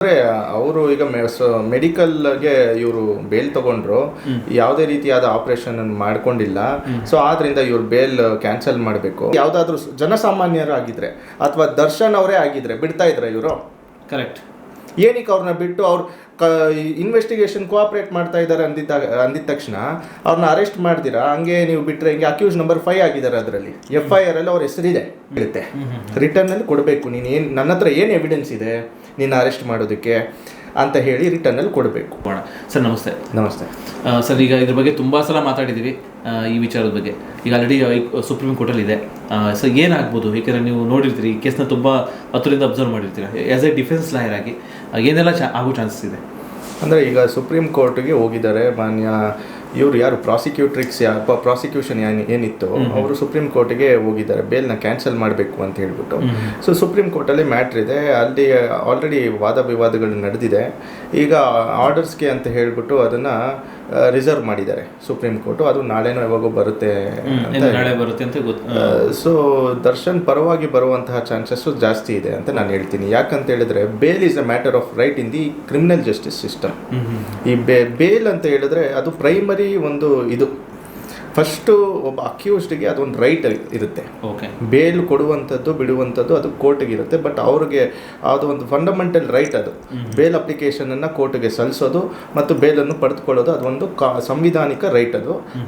ಅಂದ್ರೆ ಅವರು ಈಗ ಮೆಡಿಕಲ್ಗೆ ಇವರು ಬೇಲ್ ತಗೊಂಡ್ರು, ಯಾವುದೇ ರೀತಿಯಾದ ಆಪರೇಷನ್ ಮಾಡ್ಕೊಂಡಿಲ್ಲ. ಸೊ ಆದ್ರಿಂದ ಇವ್ರು ಬೇಲ್ ಕ್ಯಾನ್ಸಲ್ ಮಾಡಬೇಕು. ಯಾವ್ದಾದ್ರು ಜನಸಾಮಾನ್ಯರಾಗಿದ್ರೆ ಅಥವಾ ದರ್ಶನ್ ಅವರೇ ಆಗಿದ್ರೆ ಬಿಡ್ತಾ ಇದ್ರ ಇವರು? ಕರೆಕ್ಟ್. ಏನಕ್ಕೆ ಅವ್ರನ್ನ ಬಿಟ್ಟು ಅವ್ರು ಇನ್ವೆಸ್ಟಿಗೇಷನ್ ಕೋಆಪರೇಟ್ ಮಾಡ್ತಾ ಇದ್ದಾರೆ ಅಂದಿದ ತಕ್ಷಣ ಅವ್ರನ್ನ ಅರೆಸ್ಟ್ ಮಾಡ್ದಿರಾ ಹಂಗೆ ನೀವು ಬಿಟ್ರೆ ಹಿಂಗೆ ಅಕ್ಯೂಸ್ ನಂಬರ್ 5 ಆಗಿದ್ದಾರೆ. ಅದರಲ್ಲಿ FIR ಅಲ್ಲಿ ಅವ್ರ ಹೆಸರಿದೆ ಇರುತ್ತೆ. ರಿಟರ್ನ್ ಅಲ್ಲಿ ಕೊಡಬೇಕು, ನೀನು ಏನು ನನ್ನ ಹತ್ರ ಏನು ಎವಿಡೆನ್ಸ್ ಇದೆ ನಿನ್ನ ಅರೆಸ್ಟ್ ಮಾಡೋದಕ್ಕೆ ಅಂತ ಹೇಳಿ ರಿಟರ್ನ್ ಅಲ್ಲಿ ಕೊಡಬೇಕು. ಸರ್ ನಮಸ್ತೆ. ನಮಸ್ತೆ ಸರ್, ಈಗ ಇದ್ರ ಬಗ್ಗೆ ತುಂಬ ಸಲ ಮಾತಾಡಿದ್ದೀವಿ, ಈ ವಿಚಾರದ ಬಗ್ಗೆ. ಈಗ ಆಲ್ರೆಡಿ ಸುಪ್ರೀಂ ಕೋರ್ಟಲ್ಲಿ ಇದೆ. ಸೊ ಏನಾಗ್ಬೋದು? ಏಕೆಂದರೆ ನೀವು ನೋಡಿರ್ತೀರಿ, ಈ ಕೇಸ್ನ ತುಂಬ ಹತ್ತರಿಂದ ಅಬ್ಸರ್ವ್ ಮಾಡಿರ್ತೀರ. ಆ್ಯಸ್ ಎ ಡಿಫೆನ್ಸ್ ಲಾಯರ್ ಆಗಿ ಏನೆಲ್ಲ ಆಗೋ ಚಾನ್ಸಸ್ ಇದೆ? ಅಂದರೆ ಈಗ ಸುಪ್ರೀಂ ಕೋರ್ಟ್ಗೆ ಹೋಗಿದ್ದಾರೆ ಮಾನ್ಯ ಇವರು ಯಾರು ಪ್ರಾಸಿಕ್ಯೂಷನ್ ಏನಿತ್ತು ಅವರು ಸುಪ್ರೀಂ ಕೋರ್ಟ್ಗೆ ಹೋಗಿದ್ದಾರೆ ಬೇಲ್ನ ಕ್ಯಾನ್ಸಲ್ ಮಾಡಬೇಕು ಅಂತ ಹೇಳ್ಬಿಟ್ಟು. ಸೊ ಸುಪ್ರೀಂ ಕೋರ್ಟಲ್ಲಿ ಮ್ಯಾಟ್ರ್ ಇದೆ, ಅಲ್ಲಿ ಆಲ್ರೆಡಿ ವಾದ ವಿವಾದಗಳು ನಡೆದಿದೆ. ಈಗ ಆರ್ಡರ್ಸ್ಗೆ ಅಂತ ಹೇಳ್ಬಿಟ್ಟು ಅದನ್ನು ರಿಸರ್ವ್ ಮಾಡಿದ್ದಾರೆ ಸುಪ್ರೀಂ ಕೋರ್ಟು. ಅದು ನಾಳೆನೋ ಯಾವಾಗೋ ಬರುತ್ತೆ ಅಂತ. ಸೊ ದರ್ಶನ್ ಪರವಾಗಿ ಬರುವಂತಹ ಚಾನ್ಸಸ್ಸು ಜಾಸ್ತಿ ಇದೆ ಅಂತ ನಾನು ಹೇಳ್ತೀನಿ. ಯಾಕಂತ ಹೇಳಿದ್ರೆ bail is a matter of right in the criminal justice system. ಈ ಬೇಲ್ ಅಂತ ಹೇಳಿದ್ರೆ ಅದು ಪ್ರೈಮರಿ ಒಂದು ಇದು ಫಸ್ಟು ಒಬ್ಬ ಅಕ್ಯೂಸ್ಡ್ಗೆ ಅದೊಂದು ರೈಟ್ ಇರುತ್ತೆ. ಬೇಲ್ ಕೊಡುವಂಥದ್ದು ಬಿಡುವಂಥದ್ದು ಅದು ಕೋರ್ಟ್ಗೆ ಇರುತ್ತೆ. ಬಟ್ ಅವ್ರಿಗೆ ಅದು ಒಂದು ಫಂಡಮೆಂಟಲ್ ರೈಟ್. ಅದು ಬೇಲ್ ಅಪ್ಲಿಕೇಶನನ್ನು ಕೋರ್ಟ್ಗೆ ಸಲ್ಲಿಸೋದು ಮತ್ತು ಬೇಲನ್ನು ಪಡೆದುಕೊಳ್ಳೋದು ಅದೊಂದು ಸಂವಿಧಾನಿಕ ರೈಟ್.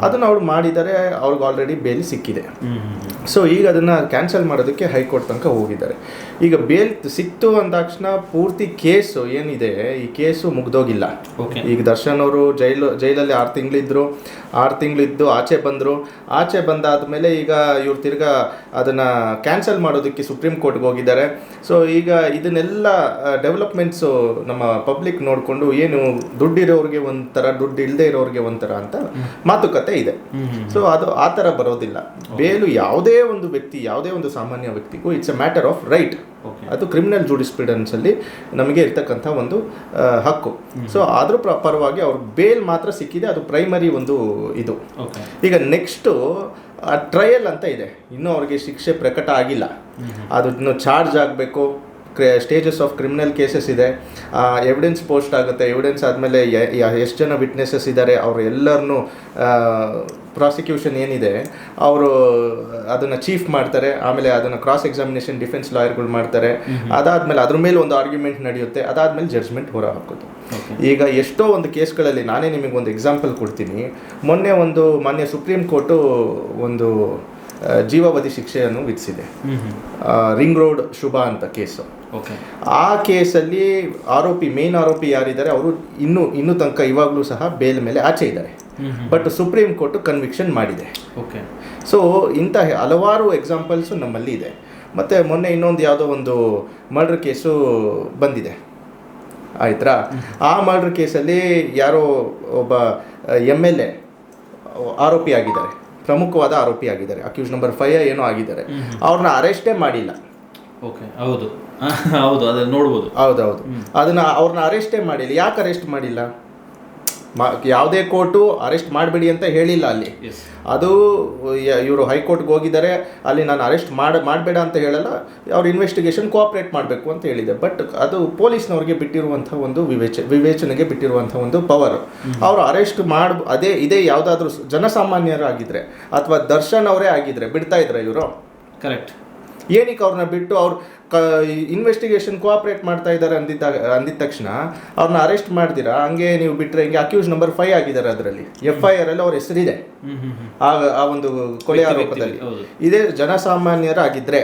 ಅದನ್ನು ಅವ್ರು ಮಾಡಿದ್ದಾರೆ, ಅವ್ರಿಗೆ ಆಲ್ರೆಡಿ ಬೇಲ್ ಸಿಕ್ಕಿದೆ. ಸೊ ಈಗ ಅದನ್ನು ಕ್ಯಾನ್ಸಲ್ ಮಾಡೋದಕ್ಕೆ ಹೈಕೋರ್ಟ್ ತನಕ ಹೋಗಿದ್ದಾರೆ. ಈಗ ಬೇಲ್ ಸಿಕ್ತು ಅಂದಾಕ್ಷಣ ಪೂರ್ತಿ ಕೇಸು ಏನಿದೆ ಈ ಕೇಸು ಮುಗ್ದೋಗಿಲ್ಲ. ಈಗ ದರ್ಶನ್ ಅವರು ಜೈಲಲ್ಲಿ 6 ತಿಂಗಳಿದ್ರು. 6 ತಿಂಗಳಿದ್ದು ಆಚೆ ಬಂದಾದ್ಮೇಲೆ ಈಗ ಇವ್ರು ತಿರ್ಗಾ ಅದನ್ನು ಕ್ಯಾನ್ಸಲ್ ಮಾಡೋದಕ್ಕೆ ಸುಪ್ರೀಂ ಕೋರ್ಟ್ಗೆ ಹೋಗಿದ್ದಾರೆ. ಸೊ ಈಗ ಇದನ್ನೆಲ್ಲ ಡೆವಲಪ್ಮೆಂಟ್ಸು ನಮ್ಮ ಪಬ್ಲಿಕ್ ನೋಡಿಕೊಂಡು ಏನು ದುಡ್ಡಿರೋರಿಗೆ ಒಂಥರ, ದುಡ್ಡು ಇಲ್ಲದೆ ಇರೋರಿಗೆ ಒಂಥರ ಅಂತ ಮಾತುಕತೆ ಇದೆ. ಸೊ ಅದು ಆ ಥರ ಬರೋದಿಲ್ಲ. ಬೇಲು ಯಾವುದೇ ಒಂದು ವ್ಯಕ್ತಿ, ಯಾವುದೇ ಒಂದು ಸಾಮಾನ್ಯ ವ್ಯಕ್ತಿಗೂ it's A matter of right. ಅದು ಕ್ರಿಮಿನಲ್ ಜೂಡಿಸ್ಪ್ರುಡೆನ್ಸಲ್ಲಿ ನಮಗೆ ಇರ್ತಕ್ಕಂಥ ಒಂದು ಹಕ್ಕು. ಸೊ ಅದ್ರ ಪರವಾಗಿ ಅವ್ರಿಗೆ ಬೇಲ್ ಮಾತ್ರ ಸಿಕ್ಕಿದೆ. ಅದು ಪ್ರೈಮರಿ ಒಂದು ಇದು. ಈಗ ನೆಕ್ಸ್ಟು ಟ್ರಯಲ್ ಅಂತ ಇದೆ. ಇನ್ನೂ ಅವ್ರಿಗೆ ಶಿಕ್ಷೆ ಪ್ರಕಟ ಆಗಿಲ್ಲ. ಅದು ಇನ್ನು ಚಾರ್ಜ್ ಆಗಬೇಕು. ಸ್ಟೇಜಸ್ ಆಫ್ ಕ್ರಿಮಿನಲ್ ಕೇಸಸ್ ಇದೆ. ಎವಿಡೆನ್ಸ್ ಪೋಸ್ಟ್ ಆಗುತ್ತೆ. ಎವಿಡೆನ್ಸ್ ಆದಮೇಲೆ ಎಷ್ಟು ಜನ ವಿಟ್ನೆಸಸ್ ಇದ್ದಾರೆ ಅವರು ಎಲ್ಲರನ್ನೂ ಪ್ರಾಸಿಕ್ಯೂಷನ್ ಏನಿದೆ ಅವರು ಅದನ್ನು ಚೀಫ್ ಮಾಡ್ತಾರೆ. ಆಮೇಲೆ ಅದನ್ನು ಕ್ರಾಸ್ ಎಕ್ಸಾಮಿನೇಷನ್ ಡಿಫೆನ್ಸ್ ಲಾಯರ್ಗಳು ಮಾಡ್ತಾರೆ. ಅದಾದಮೇಲೆ ಅದ್ರ ಮೇಲೆ ಒಂದು ಆರ್ಗ್ಯುಮೆಂಟ್ ನಡೆಯುತ್ತೆ. ಅದಾದಮೇಲೆ ಜಡ್ಜ್ಮೆಂಟ್ ಹೊರ ಹಾಕೋದು. ಈಗ ಎಷ್ಟೋ ಒಂದು ಕೇಸ್ಗಳಲ್ಲಿ ನಾನೇ ನಿಮಗೆ ಒಂದು ಎಕ್ಸಾಂಪಲ್ ಕೊಡ್ತೀನಿ. ಮೊನ್ನೆ ಮಾನ್ಯ ಸುಪ್ರೀಂ ಕೋರ್ಟು ಒಂದು ಜೀವಾವಧಿ ಶಿಕ್ಷೆಯನ್ನು ವಿಧಿಸಿದೆ. ರಿಂಗ್ ರೋಡ್ ಶುಭ ಅಂತ ಕೇಸು. ಆ ಕೇಸಲ್ಲಿ ಮೇನ್ ಆರೋಪಿ ಯಾರಿದ್ದಾರೆ ಅವರು ಇನ್ನೂ ತನಕ ಇವಾಗಲೂ ಸಹ ಬೇಲ್ ಮೇಲೆ ಆಚೆ ಇದ್ದಾರೆ. ಬಟ್ ಸುಪ್ರೀಂ ಕೋರ್ಟು ಕನ್ವಿಕ್ಷನ್ ಮಾಡಿದೆ. ಸೊ ಇಂಥ ಹಲವಾರು ಎಕ್ಸಾಂಪಲ್ಸು ನಮ್ಮಲ್ಲಿ ಇದೆ. ಮತ್ತು ಮೊನ್ನೆ ಇನ್ನೊಂದು ಯಾವುದೋ ಒಂದು ಮರ್ಡರ್ ಕೇಸು ಬಂದಿದೆ, ಆಯ್ತಾ? ಆ ಮರ್ಡರ್ ಕೇಸಲ್ಲಿ ಯಾರೋ ಒಬ್ಬ MLA ಆರೋಪಿ ಆಗಿದ್ದಾರೆ, ಪ್ರಮುಖವಾದ ಆರೋಪಿ ಆಗಿದ್ದಾರೆ. ಅಕ್ಯೂಸ್ ನಂಬರ್ 5 ಏನೋ ಆಗಿದ್ದಾರೆ. ಅವ್ರನ್ನ ಅರೆಸ್ಟೇ ಮಾಡಿಲ್ಲ. ಹೌದು, ಅದನ್ನ ನೋಡ್ಬೋದು. ಹೌದೌದು, ಅವ್ರನ್ನ ಅರೆಸ್ಟೇ ಮಾಡಿಲ್ಲ. ಯಾಕೆ ಅರೆಸ್ಟ್ ಮಾಡಿಲ್ಲ? ಯಾವುದೇ ಕೋರ್ಟು ಅರೆಸ್ಟ್ ಮಾಡಬೇಡಿ ಅಂತ ಹೇಳಿಲ್ಲ ಅಲ್ಲಿ. ಅದು ಇವರು ಹೈಕೋರ್ಟ್ಗೆ ಹೋಗಿದ್ದಾರೆ. ಅಲ್ಲಿ ನಾನು ಅರೆಸ್ಟ್ ಮಾಡಬೇಡ ಅಂತ ಹೇಳಲ್ಲ, ಅವ್ರ ಇನ್ವೆಸ್ಟಿಗೇಷನ್ ಕೋಆಪ್ರೇಟ್ ಮಾಡಬೇಕು ಅಂತ ಹೇಳಿದೆ. ಬಟ್ ಅದು ಪೊಲೀಸ್ನವ್ರಿಗೆ ಬಿಟ್ಟಿರುವಂಥ ಒಂದು ವಿವೇಚನೆಗೆ ಬಿಟ್ಟಿರುವಂಥ ಒಂದು ಪವರ್. ಅವರು ಅರೆಸ್ಟ್ ಇದೇ ಯಾವುದಾದ್ರೂ ಜನಸಾಮಾನ್ಯರಾಗಿದ್ದರೆ ಅಥವಾ ದರ್ಶನ್ ಅವರೇ ಆಗಿದ್ರೆ ಬಿಡ್ತಾ ಇದ್ರ ಇವರು? ಕರೆಕ್ಟ್. ಏನಕ್ಕೆ ಅವ್ರನ್ನ ಬಿಟ್ಟು ಅವ್ರು ಇನ್ವೆಸ್ಟಿಗೇಷನ್ ಕೋಆಪ್ರೇಟ್ ಮಾಡ್ತಾ ಇದ್ದಾರೆ ಅಂದಿದ ತಕ್ಷಣ ಅವ್ರನ್ನ ಅರೆಸ್ಟ್ ಮಾಡ್ದಿರಾ ಹಂಗೆ ನೀವು ಬಿಟ್ರೆ ಹಿಂಗೆ ಅಕ್ಯೂಸ್ ನಂಬರ್ 5 ಆಗಿದ್ದಾರೆ. ಅದರಲ್ಲಿ FIR ಅಲ್ಲಿ ಅವ್ರ ಹೆಸರಿದೆ ಆ ಒಂದು ಕೊಲೆ ಆರೋಪದಲ್ಲಿ. ಇದೇ ಜನಸಾಮಾನ್ಯರಾಗಿದ್ರೆ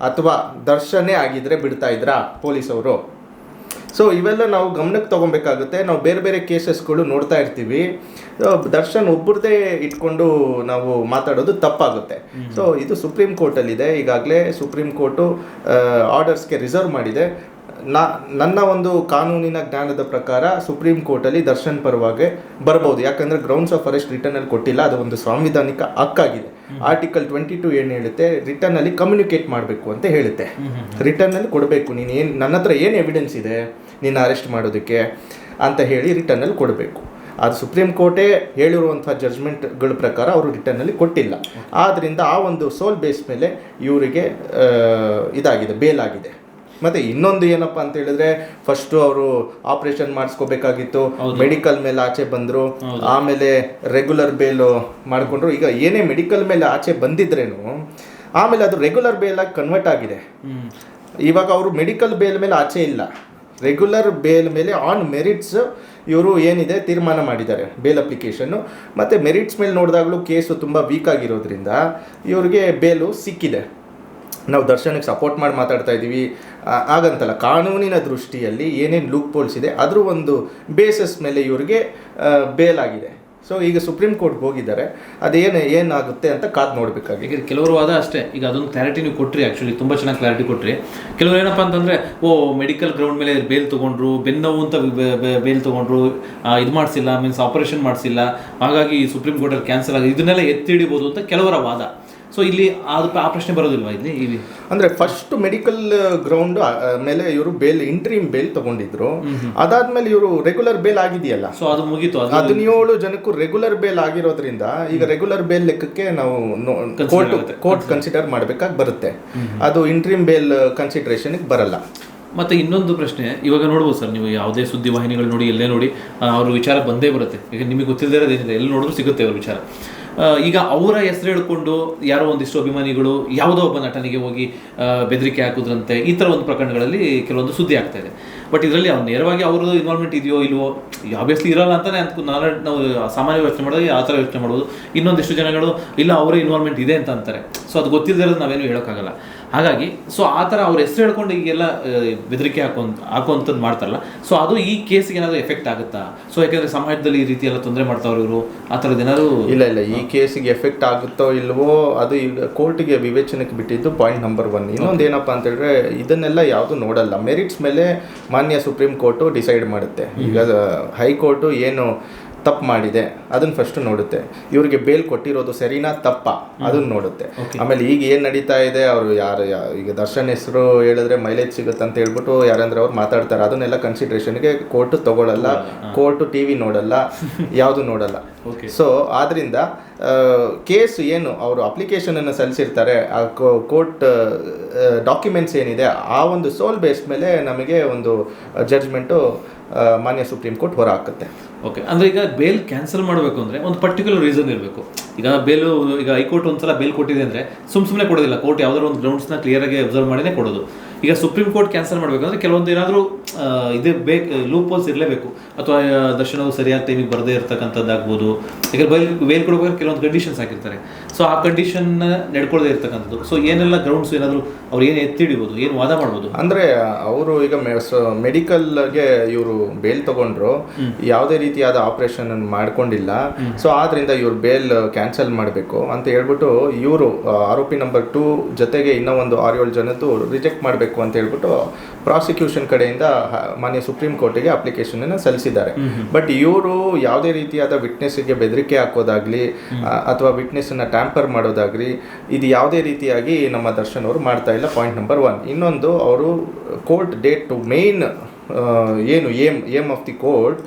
ಅಥವಾ ದರ್ಶನೇ ಆಗಿದ್ರೆ ಬಿಡ್ತಾ ಇದ್ರಾ ಪೊಲೀಸವರು? ಸೊ ಇವೆಲ್ಲ ನಾವು ಗಮನಕ್ಕೆ ತೊಗೊಬೇಕಾಗುತ್ತೆ. ನಾವು ಬೇರೆ ಬೇರೆ ಕೇಸಸ್ಗಳು ನೋಡ್ತಾ ಇರ್ತೀವಿ. ದರ್ಶನ್ ಒಬ್ಬರದೇ ಇಟ್ಕೊಂಡು ನಾವು ಮಾತಾಡೋದು ತಪ್ಪಾಗುತ್ತೆ. ಸೊ ಇದು ಸುಪ್ರೀಂ ಕೋರ್ಟಲ್ಲಿದೆ. ಈಗಾಗಲೇ ಸುಪ್ರೀಂ ಕೋರ್ಟು ಆರ್ಡರ್ಸ್ಗೆ ರಿಸರ್ವ್ ಮಾಡಿದೆ. ನನ್ನ ಒಂದು ಕಾನೂನಿನ ಜ್ಞಾನದ ಪ್ರಕಾರ ಸುಪ್ರೀಂ ಕೋರ್ಟಲ್ಲಿ ದರ್ಶನ್ ಪರವಾಗಿ ಬರ್ಬೋದು. ಯಾಕಂದರೆ ಗ್ರೌಂಡ್ಸ್ ಆಫ್ ಅರೆಸ್ಟ್ ರಿಟರ್ನಲ್ಲಿ ಕೊಟ್ಟಿಲ್ಲ. ಅದು ಒಂದು ಸಾಂವಿಧಾನಿಕ ಹಕ್ಕಾಗಿದೆ. ಆರ್ಟಿಕಲ್ 22 ಏನು ಹೇಳುತ್ತೆ? ರಿಟರ್ನಲ್ಲಿ ಕಮ್ಯುನಿಕೇಟ್ ಮಾಡಬೇಕು ಅಂತ ಹೇಳುತ್ತೆ. ರಿಟರ್ನಲ್ಲಿ ಕೊಡಬೇಕು, ನೀನು ಏನು ನನ್ನ ಹತ್ರ ಏನು ಎವಿಡೆನ್ಸ್ ಇದೆ ನಿನ್ನ ಅರೆಸ್ಟ್ ಮಾಡೋದಕ್ಕೆ ಅಂತ ಹೇಳಿ ರಿಟರ್ನಲ್ಲಿ ಕೊಡಬೇಕು. ಅದು ಸುಪ್ರೀಂ ಕೋರ್ಟೇ ಹೇಳಿರುವಂಥ ಜಡ್ಜ್ಮೆಂಟ್ಗಳ ಪ್ರಕಾರ ಅವರು ರಿಟರ್ನಲ್ಲಿ ಕೊಟ್ಟಿಲ್ಲ. ಆದ್ದರಿಂದ ಆ ಒಂದು ಸೋಲ್ ಬೇಸ್ ಮೇಲೆ ಇವರಿಗೆ ಇದಾಗಿದೆ, ಬೇಲ್ ಆಗಿದೆ. ಮತ್ತೆ ಇನ್ನೊಂದು ಏನಪ್ಪಾ ಅಂತ ಹೇಳಿದ್ರೆ ಫಸ್ಟ್ ಅವರು ಆಪರೇಷನ್ ಮಾಡಿಸ್ಕೋಬೇಕಾಗಿತ್ತು, ಮೆಡಿಕಲ್ ಮೇಲೆ ಆಚೆ ಬಂದ್ರು, ಆಮೇಲೆ ರೆಗ್ಯುಲರ್ ಬೇಲ್ ಮಾಡ್ಕೊಂಡ್ರು. ಈಗ ಏನೇ ಮೆಡಿಕಲ್ ಮೇಲೆ ಆಚೆ ಬಂದಿದ್ರೇನು ಆಮೇಲೆ ಅದು ರೆಗ್ಯುಲರ್ ಬೇಲ್ ಆಗಿ ಕನ್ವರ್ಟ್ ಆಗಿದೆ. ಇವಾಗ ಅವರು ಮೆಡಿಕಲ್ ಬೇಲ್ ಮೇಲೆ ಆಚೆ ಇಲ್ಲ, ರೆಗ್ಯುಲರ್ ಬೇಲ್ ಮೇಲೆ ಆನ್ ಮೆರಿಟ್ಸ್ ಇವರು ಏನಿದೆ ತೀರ್ಮಾನ ಮಾಡಿದ್ದಾರೆ ಬೇಲ್ ಅಪ್ಲಿಕೇಶನ್ನು. ಮತ್ತು ಮೆರಿಟ್ಸ್ ಮೇಲೆ ನೋಡಿದಾಗಲೂ ಕೇಸು ತುಂಬ ವೀಕ್ ಆಗಿರೋದ್ರಿಂದ ಇವ್ರಿಗೆ ಬೇಲು ಸಿಕ್ಕಿದೆ. ನಾವು ದರ್ಶನಕ್ಕೆ ಸಪೋರ್ಟ್ ಮಾಡಿ ಮಾತಾಡ್ತಾ ಇದ್ದೀವಿ ಹಾಗಂತಲ್ಲ, ಕಾನೂನಿನ ದೃಷ್ಟಿಯಲ್ಲಿ ಏನೇನು ಲೂಪ್ ಹೋಲ್ಸ್ ಇದೆ ಅದ್ರ ಒಂದು ಬೇಸಸ್ ಮೇಲೆ ಇವ್ರಿಗೆ ಬೇಲ್ ಆಗಿದೆ. ಸೊ ಈಗ ಸುಪ್ರೀಂ ಕೋರ್ಟ್ಗೆ ಹೋಗಿದ್ದಾರೆ, ಏನಾಗುತ್ತೆ ಅಂತ ಕಾದು ನೋಡಬೇಕಾಗಿದೆ. ಈಗ ಕೆಲವರು ವಾದ ಅಷ್ಟೇ, ಈಗ ಅದೊಂದು ಕ್ಲಾರಿಟಿ ನೀವು ಕೊಟ್ರಿ, ಆ್ಯಕ್ಚುಲಿ ತುಂಬ ಚೆನ್ನಾಗಿ ಕ್ಲಾರಿಟಿ ಕೊಟ್ರಿ. ಕೆಲವರು ಏನಪ್ಪ ಅಂತಂದರೆ ಮೆಡಿಕಲ್ ಗ್ರೌಂಡ್ ಮೇಲೆ ಬೇಲ್ ತೊಗೊಂಡ್ರು, ಬೆನ್ನೋವು ಅಂತ ಬೇಲ್ ತೊಗೊಂಡ್ರು, ಇದು ಮಾಡಿಸಿಲ್ಲ, ಮೀನ್ಸ್ ಆಪರೇಷನ್ ಮಾಡಿಸಿಲ್ಲ, ಹಾಗಾಗಿ ಸುಪ್ರೀಂ ಕೋರ್ಟಲ್ಲಿ ಕ್ಯಾನ್ಸಲ್ ಆಗಿದೆ, ಇದನ್ನೆಲ್ಲ ಎತ್ತಿ ಹಿಡಿಬೋದು ಅಂತ ಕೆಲವರ ವಾದ. ಸೊ ಇಲ್ಲಿ ಅದು ಆ ಪ್ರಶ್ನೆ ಬರೋದಿಲ್ವಾ ಇಲ್ಲಿ? ಅಂದರೆ ಫಸ್ಟ್ ಮೆಡಿಕಲ್ ಗ್ರೌಂಡ್ ಮೇಲೆ ಇವರು ಬೇಲ್ ಇಂಟ್ರೀಮ್ ಬೇಲ್ ತಗೊಂಡಿದ್ರು, ಅದಾದ್ಮೇಲೆ ಇವರು ರೆಗ್ಯುಲರ್ ಬೇಲ್ ಆಗಿದೆಯಲ್ಲ, ಸೊ ಅದು ಮುಗೀತು. 17 ಜನಕ್ಕೂ ರೆಗ್ಯುಲರ್ ಬೇಲ್ ಆಗಿರೋದ್ರಿಂದ ಈಗ ರೆಗ್ಯುಲರ್ ಬೇಲ್ ಲೆಕ್ಕಕ್ಕೆ ನಾವು ಕೋರ್ಟ್ ಕನ್ಸಿಡರ್ ಮಾಡಬೇಕಾಗಿ ಬರುತ್ತೆ, ಅದು ಇಂಟ್ರೀಮ್ ಬೇಲ್ ಕನ್ಸಿಡರೇಷನ್ಗೆ ಬರಲ್ಲ. ಮತ್ತು ಇನ್ನೊಂದು ಪ್ರಶ್ನೆ, ಇವಾಗ ನೋಡ್ಬೋದು ಸರ್, ನೀವು ಯಾವುದೇ ಸುದ್ದಿ ವಾಹಿನಿಗಳು ನೋಡಿ, ಎಲ್ಲೇ ನೋಡಿ ಅವ್ರ ವಿಚಾರ ಬಂದೇ ಬರುತ್ತೆ. ಈಗ ನಿಮಗೆ ಗೊತ್ತಿಲ್ಲದೇ ಇರೋದೇನಿದೆ, ಎಲ್ಲಿ ನೋಡಿದ್ರು ಸಿಗುತ್ತೆ ಅವ್ರ ವಿಚಾರ. ಈಗ ಅವರ ಹೆಸರು ಹೇಳ್ಕೊಂಡು ಯಾರೋ ಒಂದಿಷ್ಟು ಅಭಿಮಾನಿಗಳು ಯಾವುದೋ ಒಬ್ಬ ನಟನಿಗೆ ಹೋಗಿ ಬೆದರಿಕೆ ಹಾಕೋದ್ರಂತೆ, ಈ ಥರ ಒಂದು ಪ್ರಕರಣಗಳಲ್ಲಿ ಕೆಲವೊಂದು ಸುದ್ದಿ ಆಗ್ತಾ ಇದೆ. ಬಟ್ ಇದರಲ್ಲಿ ಅವ್ರು ನೇರವಾಗಿ ಅವ್ರದ್ದು ಇನ್ವಾಲ್ವ್ಮೆಂಟ್ ಇದೆಯೋ ಇಲ್ವೋ, ಆಬ್ವಿಯಸ್ಲಿ ಇರೋಲ್ಲ ಅಂತಲೇ ನಾವು ಸಾಮಾನ್ಯ ಯೋಚನೆ ಮಾಡೋದು, ಆ ಥರ ಯೋಚನೆ ಮಾಡ್ಬೋದು. ಇನ್ನೊಂದಿಷ್ಟು ಜನಗಳು ಇಲ್ಲ ಅವರೇ ಇನ್ವಾಲ್ವ್ಮೆಂಟ್ ಇದೆ ಅಂತ ಅಂತಾರೆ. ಸೊ ಅದು ಗೊತ್ತಿಲ್ಲದಿರೋದು ನಾವೇನು ಹೇಳೋಕ್ಕಾಗಲ್ಲ. ಹಾಗಾಗಿ ಸೊ ಆ ಥರ ಅವ್ರ ಹೆಸರು ಹೇಳ್ಕೊಂಡು ಈಗೆಲ್ಲ ಬೆದರಿಕೆ ಹಾಕುವಂಥದ್ದು ಮಾಡ್ತಾರಲ್ಲ, ಸೊ ಅದು ಈ ಕೇಸಿಗೆ ಏನಾದರೂ ಎಫೆಕ್ಟ್ ಆಗುತ್ತಾ? ಸೊ ಯಾಕೆಂದರೆ ಸಮಾಜದಲ್ಲಿ ಈ ರೀತಿ ಎಲ್ಲ ತೊಂದರೆ ಮಾಡ್ತಾವ್ರು ಇವರು, ಆ ಥರದ್ದು ಏನಾದ್ರು? ಇಲ್ಲ, ಈ ಕೇಸಿಗೆ ಎಫೆಕ್ಟ್ ಆಗುತ್ತೋ ಇಲ್ವೋ ಅದು ಈಗ ಕೋರ್ಟಿಗೆ ವಿವೇಚನೆಗೆ ಬಿಟ್ಟಿದ್ದು ಪಾಯಿಂಟ್ ನಂಬರ್ 1. ಇನ್ನೊಂದು ಏನಪ್ಪ ಅಂತ ಹೇಳಿದ್ರೆ, ಇದನ್ನೆಲ್ಲ ಯಾವುದು ನೋಡಲ್ಲ, ಮೆರಿಟ್ಸ್ ಮೇಲೆ ಮಾನ್ಯ ಸುಪ್ರೀಂ ಕೋರ್ಟು ಡಿಸೈಡ್ ಮಾಡುತ್ತೆ. ಈಗ ಹೈಕೋರ್ಟು ಏನು ತಪ್ಪು ಮಾಡಿದೆ ಅದನ್ನು ಫಸ್ಟ್ ನೋಡುತ್ತೆ, ಇವ್ರಿಗೆ ಬೇಲ್ ಕೊಟ್ಟಿರೋದು ಸರಿನಾ ತಪ್ಪಾ ಅದನ್ನು ನೋಡುತ್ತೆ. ಆಮೇಲೆ ಈಗ ಏನು ನಡೀತಾ ಇದೆ, ಅವರು ಈಗ ದರ್ಶನ್ ಹೆಸರು ಹೇಳಿದ್ರೆ ಮೈಲೇಜ್ ಸಿಗುತ್ತೆ ಅಂತ ಹೇಳ್ಬಿಟ್ಟು ಯಾರಂದ್ರೆ ಅವ್ರು ಮಾತಾಡ್ತಾರೆ, ಅದನ್ನೆಲ್ಲ ಕನ್ಸಿಡ್ರೇಷನ್ಗೆ ಕೋರ್ಟು ತಗೊಳ್ಳಲ್ಲ, ಕೋರ್ಟು ಟಿ ವಿ ನೋಡಲ್ಲ, ಯಾವುದು ನೋಡಲ್ಲ. ಸೊ ಆದ್ರಿಂದ ಕೇಸ್ ಏನು ಅವರು ಅಪ್ಲಿಕೇಶನನ್ನು ಸಲ್ಲಿಸಿರ್ತಾರೆ, ಆ ಕೋರ್ಟ್ ಡಾಕ್ಯುಮೆಂಟ್ಸ್ ಏನಿದೆ ಆ ಒಂದು ಸೋಲ್ ಬೇಸ್ ಮೇಲೆ ನಮಗೆ ಒಂದು ಜಡ್ಜ್ಮೆಂಟು ಮಾನ್ಯ ಸುಪ್ರೀಂ ಕೋರ್ಟ್ ಹೊರ ಹಾಕುತ್ತೆ. ಓಕೆ, ಅಂದರೆ ಈಗ ಬೇಲ್ ಕ್ಯಾನ್ಸಲ್ ಮಾಡಬೇಕು ಅಂದರೆ ಒಂದು ಪರ್ಟಿಕ್ಯುಲರ್ ರೀಸನ್ ಇರಬೇಕು. ಈಗ ಈಗ ಹೈಕೋರ್ಟ್ ಒಂದ್ಸಲ ಬೇಲ್ ಕೊಟ್ಟಿದೆ ಅಂದರೆ ಸುಮ್ಮನೆ ಕೊಡೋದಿಲ್ಲ, ಕೋರ್ಟ್ ಯಾವ್ದಾದ್ರು ಒಂದು ಗ್ರೌಂಡ್ಸ್ನ ಕ್ಲಿಯರಾಗಿ ಅಬ್ಸರ್ವ್ ಮಾಡಿನೇ ಕೊಡೋದು. ಈಗ ಸುಪ್ರೀಂ ಕೋರ್ಟ್ ಕ್ಯಾನ್ಸಲ್ ಮಾಡಬೇಕಂದ್ರೆ ಕೆಲವೊಂದು ಏನಾದರೂ ಇದೇ ಲೂಪ್ ಹೋಲ್ಸ್ ಇರಲೇಬೇಕು, ಅಥವಾ ದರ್ಶನ ಸರಿಯಾದ ಟೈಮಿಗೆ ಬರದೇ ಇರ್ತಕ್ಕಂಥದ್ದಾಗ್ಬೋದು. ಈಗ ಬೇಲ್ ಕೊಡಬೇಕಾದ್ರೆ ಕೆಲವೊಂದು ಕಂಡೀಷನ್ಸ್ ಹಾಕಿರ್ತಾರೆ, ಸೊ ಆ ಕಂಡೀಷನ್ ನಡ್ಕೊಳ್ಳದೆ ಇರ್ತಕ್ಕಂಥದ್ದು. ಸೊ ಏನೆಲ್ಲ ಗ್ರೌಂಡ್ಸ್ ಏನಾದರೂ ಅವ್ರು ಏನು ಎತ್ತಿಡಿಬೋದು, ಏನು ವಾದ ಮಾಡ್ಬೋದು? ಅಂದರೆ ಅವರು ಈಗ ಮೆಡಿಕಲ್ಗೆ ಇವರು ಬೇಲ್ ತಗೊಂಡ್ರು, ಯಾವುದೇ ರೀತಿಯಾದ ಆಪರೇಷನ್ ಮಾಡ್ಕೊಂಡಿಲ್ಲ, ಸೊ ಆದ್ರಿಂದ ಇವ್ರು ಬೇಲ್ ಕ್ಯಾನ್ಸಲ್ ಮಾಡಬೇಕು ಅಂತ ಹೇಳ್ಬಿಟ್ಟು ಇವರು ಆರೋಪಿ ನಂಬರ್ 2 ಜೊತೆಗೆ ಇನ್ನೂ ಒಂದು 6-7 ಜನದ್ದು ರಿಜೆಕ್ಟ್ ಮಾಡಬೇಕು ಅಂತ ಹೇಳ್ಬಿಟ್ಟು ಪ್ರಾಸಿಕ್ಯೂಷನ್ ಕಡೆಯಿಂದ ಮಾನ್ಯ ಸುಪ್ರೀಂ ಕೋರ್ಟಿಗೆ ಅಪ್ಲಿಕೇಶನ್ ಅನ್ನು ಸಲ್ಲಿಸಿದ್ದಾರೆ. ಬಟ್ ಇವರು ಯಾವುದೇ ರೀತಿಯಾದ ವಿಟ್ನೆಸ್ಗೆ ಬೆದರಿಕೆ ಹಾಕೋದಾಗ್ಲಿ ಅಥವಾ ವಿಟ್ನೆಸ್ ಅನ್ನ ಟ್ಯಾಂಪರ್ ಮಾಡೋದಾಗ್ಲಿ ಇದು ಯಾವುದೇ ರೀತಿಯಾಗಿ ನಮ್ಮ ದರ್ಶನ್ ಅವರು ಮಾಡ್ತಾ ಇಲ್ಲ, ಪಾಯಿಂಟ್ ನಂಬರ್ 1. ಇನ್ನೊಂದು, ಅವರು ಕೋರ್ಟ್ ಡೇಟ್ ಟು ಮೇನ್ ಏನು ಏಮ್ ಆಫ್ ದಿ ಕೋರ್ಟ್,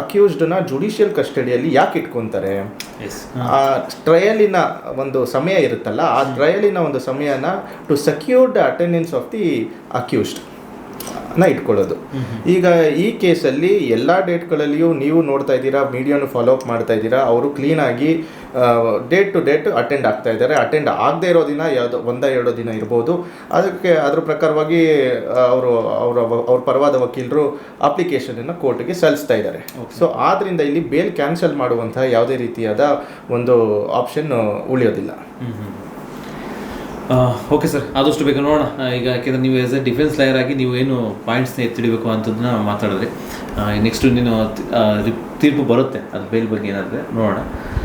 ಅಕ್ಯೂಸ್ಡ್ನ ಜುಡಿಷಿಯಲ್ ಕಸ್ಟಡಿಯಲ್ಲಿ ಯಾಕೆ ಇಟ್ಕೊತಾರೆ, ಆ ಟ್ರಯಲಿನ ಒಂದು ಸಮಯ ಇರುತ್ತಲ್ಲ, ಆ ಟ್ರಯಲಿನ ಒಂದು ಸಮಯನ to secure the attendance of the accused ಇಟ್ಕೊಳ್ಳೋದು. ಈಗ ಈ ಕೇಸಲ್ಲಿ ಎಲ್ಲ ಡೇಟ್ಗಳಲ್ಲಿಯೂ ನೀವು ನೋಡ್ತಾ ಇದ್ದೀರಾ, ಮೀಡಿಯಾನು ಫಾಲೋ ಅಪ್ ಮಾಡ್ತಾ ಇದ್ದೀರಾ, ಅವರು ಕ್ಲೀನಾಗಿ ಡೇಟ್ ಟು ಡೇಟ್ ಅಟೆಂಡ್ ಆಗ್ತಾ ಇದ್ದಾರೆ. ಅಟೆಂಡ್ ಆಗದೆ ಇರೋ ದಿನ ಯಾವುದೋ 1-2 ದಿನ ಇರ್ಬೋದು, ಅದ್ರ ಪ್ರಕಾರವಾಗಿ ಅವ್ರ ಪರವಾದ ವಕೀಲರು ಅಪ್ಲಿಕೇಶನನ್ನು ಕೋರ್ಟ್ಗೆ ಸಲ್ಲಿಸ್ತಾ ಇದ್ದಾರೆ. ಸೊ ಆದ್ದರಿಂದ ಇಲ್ಲಿ ಬೇಲ್ ಕ್ಯಾನ್ಸಲ್ ಮಾಡುವಂತಹ ಯಾವುದೇ ರೀತಿಯಾದ ಒಂದು ಆಪ್ಷನ್ ಉಳಿಯೋದಿಲ್ಲ. ಓಕೆ ಸರ್, ಆದಷ್ಟು ಬೇಗ ನೋಡೋಣ. ಈಗ ಯಾಕೆಂದರೆ ನೀವು ಆಸ್ ಎ ಡಿಫೆನ್ಸ್ ಲಾಯರ್ ಆಗಿ ನೀವು ಏನು ಪಾಯಿಂಟ್ಸ್ನ ಎತ್ತಿಡಬೇಕು ಅಂತದನ್ನ ಮಾತಾಡಿದ್ರೆ, ನೆಕ್ಸ್ಟ್ ನೀನು ತೀರ್ಪು ಬರುತ್ತೆ ಅದು ಬೇಲ್ ಬಗ್ಗೆ ಏನಾದರೆ ನೋಡೋಣ.